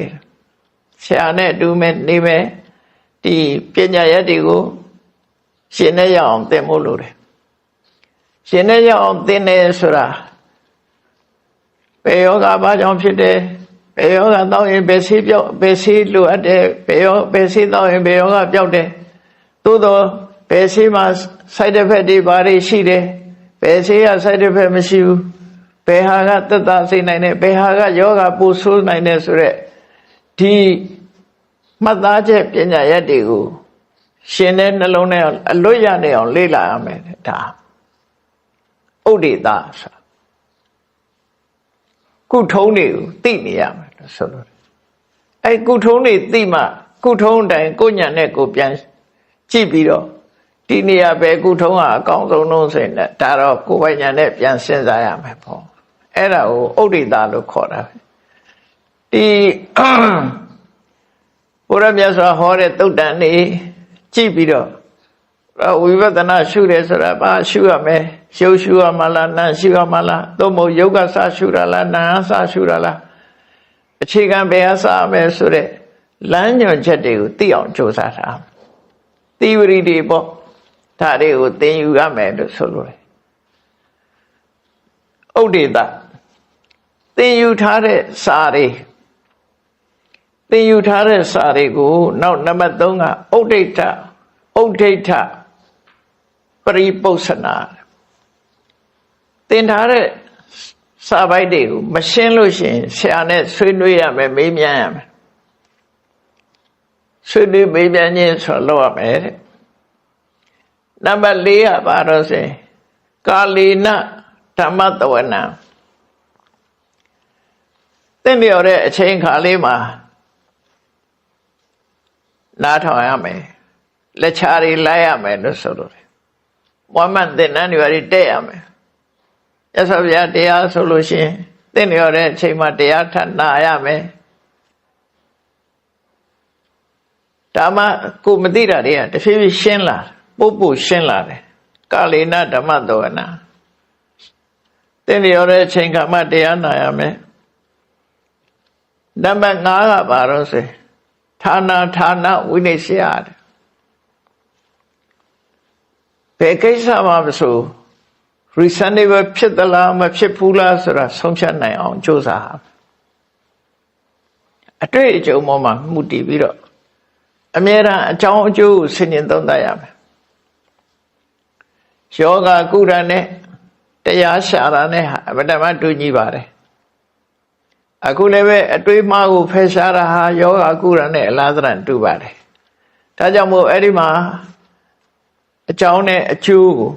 ဆရာနဲ့အတူနေမယ်ဒီပညာရည်တွေကိုရှင်နဲ့ရအောင်သင်ဖို့လိုတယ်ရှင်နဲ့ရအောင်သင်တယ်ဆိုတာဘယ်ယောဂဘာကြောင့်ဖြစ်တယ်ဘယ်ယောဂတောင်းရင်ဘယ်ဆေးပြောက်ဘယ်ဆေးလိုအပ်တယ်ဘယ်ဆေးတောင်းရင်ဘယ်ယောဂပြောက်တယ်သို့တော့ဘယ်ဆေးမှာ side effect တွေဘာတွေရှိတယ်ဘယ်ဆေးက side effect မရှိဘူးဘယ်ဟာကသက်သာစေနိုင်တယ်ဘယ်ဟာကယောဂပိုဆိုးနိုင်တယ်ဆိုရက်ဒီမှတ်သားချက်ပညာရည်တွေကိုရှင်တဲ့နှလုံးထဲအလွတ်ရနေအောင်လေ့လာရမယ်ဒါဥဒိတာဆိုကုထုံးတွေကိုသိနေရမယ်လို့ဆိုလို့အဲ့ကုထုံးတွေသိမှ ကုထုံးတိုင်ကိုညာနဲ့ကိုပြန်ကြည့်ပြီးတော့ဒီနေရာပဲကုထုံးကအကောင်းဆုံးလို့ဆိုရင်ဒါတော့ကိုယ်ပိုင်ညာနဲ့ပြန်စဉ်းစားရမယ်ပေါ့အဲ့ဒါကိုဥဒိတာလို့ခေါ်တာဒီဘုရားမြတ်စွာဟောတဲ့သုတ်တန်နေကြည့်ပြီးတော့ဝိပဿနာရှုတယ်ဆိုတာဘာရှုရမလဲရုပ်ရှုရမလားနာမ်ရှုရမလားသို့မဟုတ်ယောဂစရှုရလားနာမ်စရှုရလားအခြေခံဘယ်အစရမယ်ဆိုတဲ့လမ်းညွှန်ချက်တွေကိုသိအောင်ကြိုးစားတာသီဝရီတွေပေါ့ဒါတွေကိုသင်ယူရမယ်လို့ဆိုလိုတယ်ဥဒိတသင်ယူထားတဲ့စာတွေသင်ယူထားတဲ့စာတွေကိုနောက်နံပါတ်3ကဥဒိဋ္ဌပရိပု္ပ္ပနာသင်ထားတဲ့စာပိုက်တွေကိုမရှင်းလို့ရှိရင်ဆရာနဲ့ဆွေးနွေးရမယ်မေးမြန်းရမယ်ဆွေးနွေးမေးမြန်းခြင်းဆိုလုပ်ရမယ်တဲ့နံပါတ်4ကဘာလို့ဆိုရင်ကာလေနဓမ္မတဝနံသင်ပြောတဲ့အချိန်ခါလေးမှာနားထောင်ရမယ်လက်ချာတွေလိုက်ရမယ်လို့ဆိုလို့မွမ်းမသင်္นานတွေတက်ရမယ်ရသော်ဗျာတရားဆိုလို့ရှိရင်သင်ပြောတဲ့အချိန်မှာတရားထပ်နာရမယ်ဒါမှကိုမသိတာတွေကတဖြည်းဖြည်းရှင်းလာပို့ရှင်းလာတယ်ကာလေနဓမ္မတဝနာသင်ပြောတဲ့အချိန်ခါမှတရားနာရမယ်နံပါတ်5ကဘာလို့ဆိုဌာနဝိနည်းရှာတယ်ဘယ်ကိစ္စမှမဆို reasonable ဖြစ်သလားမဖြစ်ဘူးလားဆိုတာဆုံးဖြတ်နိုင်အောင်ကြိုးစားရအတွေ့အကြုံပေါ်မှာမှုတည်ပြီးတော့အမြဲတမ်းအကြောင်းအကျိုးကိုဆင်ခြင်သုံးသပ်ရမယ်ယောဂကုရနဲ့တရားရှာတာနဲ့အမတမတူညီပါတယ်အခုလည်းပဲအတွေးမှားကိုဖယ်ရှားတာဟာယောဂကုရနဲ့အလားသဏ္ဍာန်တူပါတယ်ဒါကြောင့်မို့အဲ့ဒီမှာအကြောင်းနဲ့အကျိုးကို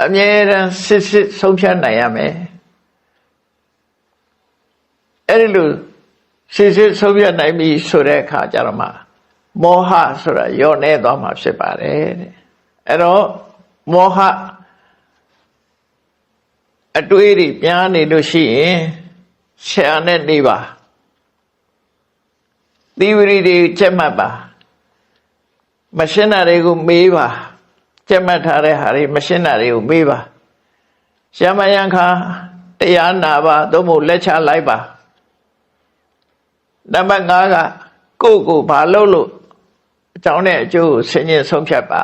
အမြဲတမ်းစစ်ဆုံးဖြတ်နိုင်ရမယ်အဲ့ဒီလိုစစ်ဆုံးဖြတ်နိုင်ပြီဆိုတဲ့အခါကျတော့မှမောဟဆိုတာရောနေသွားမှာဖြစ်ပါတယ်တဲ့အဲ့တော့မောဟအတွေးတွေပြားနေလို့ရှိရင်ဆရာနဲ့နေပါသီဝရီတွေကျက်မှတ်ပါမရှင်းတာတွေကိုမေးပါကျက်မှတ်ထားတဲ့ဟာတွေမရှင်းတာတွေကိုမေးပါရှမယံခါတရားနာပါသို့မဟုတ်လက်ချလိုက်ပါနံပါတ်5ကကိုဘာလုပ်လို့အကြောင်းနဲ့အကျိုးကိုဆင်ခြင်ဆုံးဖြတ်ပါ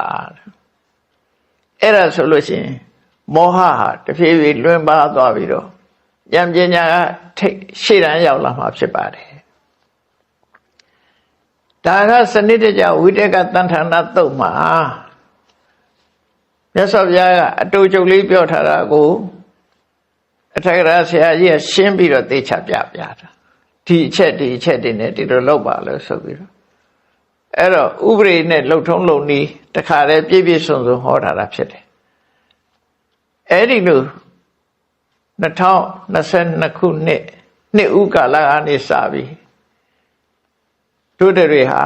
အဲ့ဒါဆိုလို့ရှိရင်မောဟဟာတဖြည်းဖြည်းလွင်ပါသွားပြီးတော့ဉာဏ်ပညာကထိတ်ရှေ့တန်းရောက်လာမှာဖြစ်ပါတယ်ဒါကစနစ်တကျဝိတက်ကတန်ထာနာတုတ်မှာမြတ်စွာဘုရားကအတူချုပ်လေးပြောထားတာကိုအထက်ကရာဆရာကြီးကရှင်းပြီးတော့သေချာပြတာဒီအချက်တွေနဲ့ဒီလိုလုပ်ပါလို့ဆိုပြီးတော့အဲ့တော့ဥပရိနဲ့လှုပ်ထုံးလုံနီးတခါတည်းပြည့်ပြည့်စုံစုံဟောထားတာဖြစ်တယ်အဲ့ဒီလို2022ခုနှစ်ဥကာလကနေစပြီးတို့တွေဟာ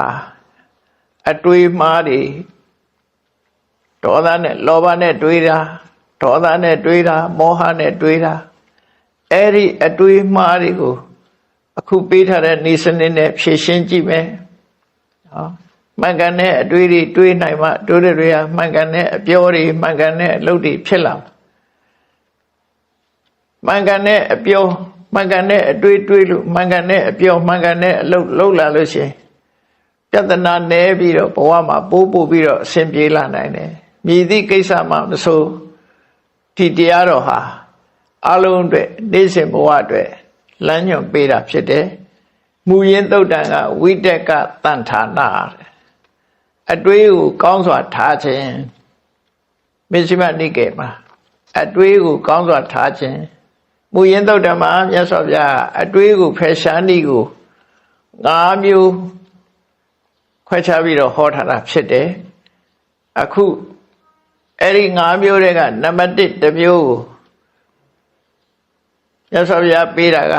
အတွေးမှားတွေဒေါသနဲ့လောဘနဲ့တွေးတာဒေါသနဲ့တွေးတာမောဟနဲ့တွေးတာအဲ့ဒီအတွေးမှားတွေကိုအခုပေးထားတဲ့ဤစနစ်နဲ့ဖြည့်ရှင်းကြည့်မယ်နော်မှန်ကန်တဲ့အတွေးတွေတွေးနိုင်မှတို့တွေကမှန်ကန်တဲ့အပြောတွေမှန်ကန်တဲ့အလုပ်တွေဖြစ်လာမှန်ကန်တဲ့အပြောမှန်ကန်တဲ့အတွေးတွေးလို့မှန်ကန်တဲ့အပြောမှန်ကန်တဲ့အလုပ်လုပ်လာလို့ရှိရင်ပြဿနာနည်းပြီးတော့ဘဝမှာပိုးပြီးတော့အဆင်ပြေလာနိုင်တယ်မြည်သည့်ကိစ္စမှမဆိုဒီတရားတော်ဟာအလုံးအတွက်နေ့စဉ်ဘဝအတွက်လမ်းညွှန်ပေးတာဖြစ်တယ်မူရင်းသုတ်တံကဝိတက်ကတန်ထာနာအတွေးကိုကောင်းစွာထားခြင်းမစ္စည်းမနိကေမှာအတွေးကိုကောင်းစွာထားခြင်းမူရင်းသုတ်တံမှာမြတ်စွာဘုရားအတွေးကိုဖယ်ရှားနည်းကို5မျိုးခွဲခြားပြီးတော့ဟောထားတာဖြစ်တယ်အခုအဲ့ဒီ5မျိုးတွေကနံပါတ်1တစ်မျိုးကိုမြတ်စွာဘုရားပေးတာက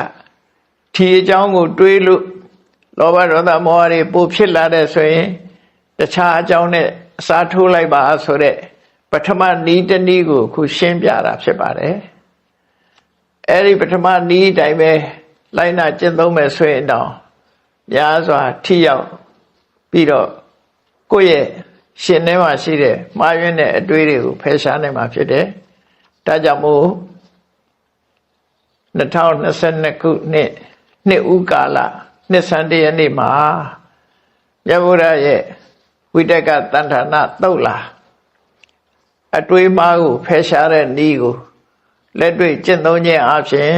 ဒီအကြောင်းကိုတွေးလို့ လောဘဒေါသမောဟတွေပိုဖြစ်လာတဲ့ဆိုရင်တခြားအကြောင်းနဲ့အစားထိုးလိုက်ပါဆိုတဲ့ပထမနည်းတစ်နည်းကိုခုရှင်းပြတာဖြစ်ပါတယ်အဲ့ဒီပထမနည်းတိုင်းပဲလိုက်နာကျင့်သုံးမယ်ဆိုရင်တော့များစွာထိရောက်ပြီးတော့ကိုယ့်ရဲ့ရှင်ထဲမှာရှိတဲ့မှားယွင်းတဲ့အတွေးတွေကိုဖယ်ရှားနိုင်မှာဖြစ်တယ်ဒါကြောင့်မို့2022ခုနှစ်ဥကာလနှစ်ဆန်းတရက်နေ့မှာမြတ်ဗုဒ္ဓရဲ့ဝိတက်ကတဏ္ဍာနာသုတ်လာအတွေးမှားကိုဖယ်ရှားတဲ့နည်းကိုလက်တွေ့ကျင့်သုံးခြင်းအပြင်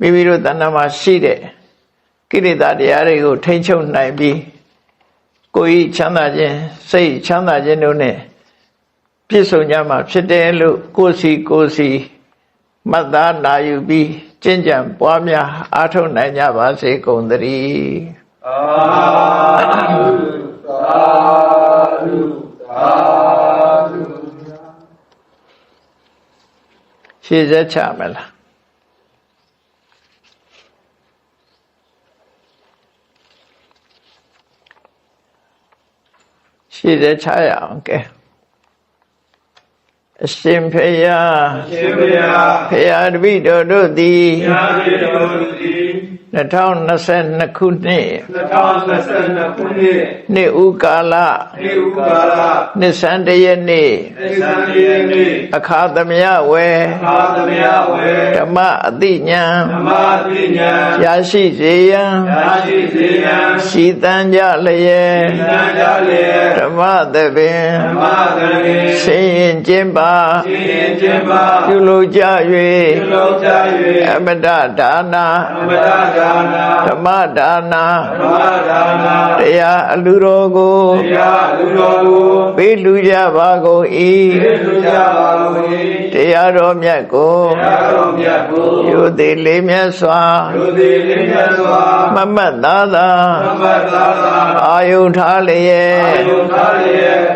မိမိတို့တဏ္ဍာမှာရှိတဲ့ကိလေသာတရားတွေကိုထိန်းချုပ်နိုင်ပြီးကိုယ်ဤချမ်းသာခြင်းစိတ်ချမ်းသာခြင်းတို့နဲ့ပြည့်စုံကြမှာဖြစ်တယ်လို့ကိုယ်စီမှတ်သားနာယူပြီးကျင့်ကြံပွားများအားထုတ်နိုင်ကြပါစေကုန်သတည်းသာဓုသာဓုသာဓုရှေ့ဆက်ချမလားရှေ့ဆက်ချရအောင်ကဲအရှင်ဖေယဖေယတပိတော်တို့သည်2022ခုနှစ်နှစ်ဥကာလနှစ်ဆန်းတရက်နေ့အခါသမယဝေဓမ္မအတိညာရရှိစေရန်ရှိတန်ကြလျက်ဓမ္မသဘင်ဆင်းရင်ကျင့်ပါပြုလုပ်ကြ၍အမတဒါနာဓမ္မဒါနာတရားအလူတော်ကိုပေးလူကြပါကုန်၏တရားတော်မြတ်ကိုယုတိလေးမြတ်စွာမမတ်သားသာအာယုထားလျက်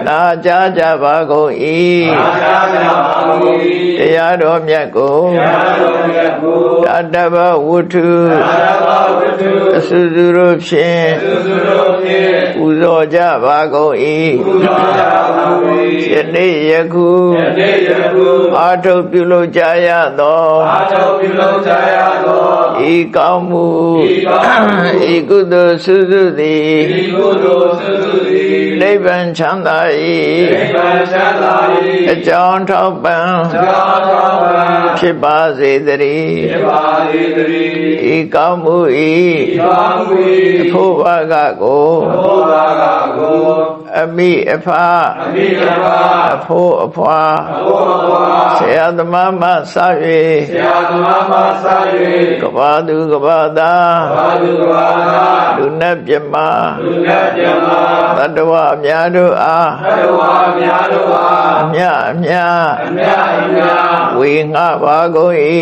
နာကြားကြပါကုန်၏တရားတော်မြတ်ကိုတတ္တဗဝတ္ထုအစုစုတို့ဖြင့်ပူဇော်ကြပါကုန်၏ယနေ့ယခုအာထုတ်ပြုလုပ်ကြရသောဤကောင်းမှုဤကုသိုလ်စုစုသည်နိဗ္ဗာန်ချမ်းသာ၏အကြောင်းထောက်ပံ့ဖြစ်ပါစေတည်းဤကောင်းမှု၏အဖို့ဘာကကိုအမိအဖအဖို့အဖွာဆရာသမားမှစ၍ကဘာသူကဘာသာလူနတ်ပြမသတ္တဝအများတို့အားအမြဝေငှပါကုန်၏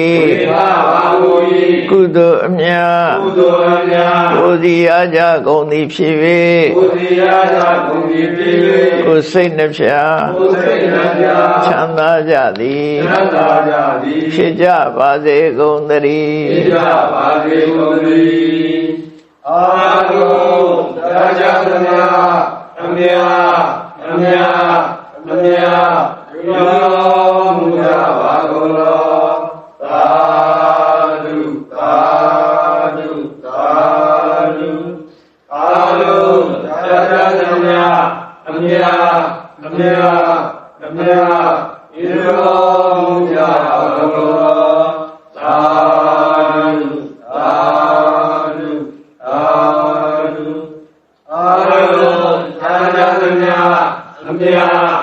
ကုသိုလ်အမြကိုယ်စီရကြကုန်သည်ဖြစ်၍ကိုယ်စိတ်နှဖျားချမ်းသာကြသည်ဖြစ်ကြပါစေကုန်သတည်းအာဟုတရားကြသမျှအမြရောမူကြပါကုန်လောသာဓုသာဓုသာဓုအာဟုတရားကြသမျှအမြရောမူကြပါကုန်လောသာဓုသာဓုသာဓုအာဟုတရားကြသမျှအမြ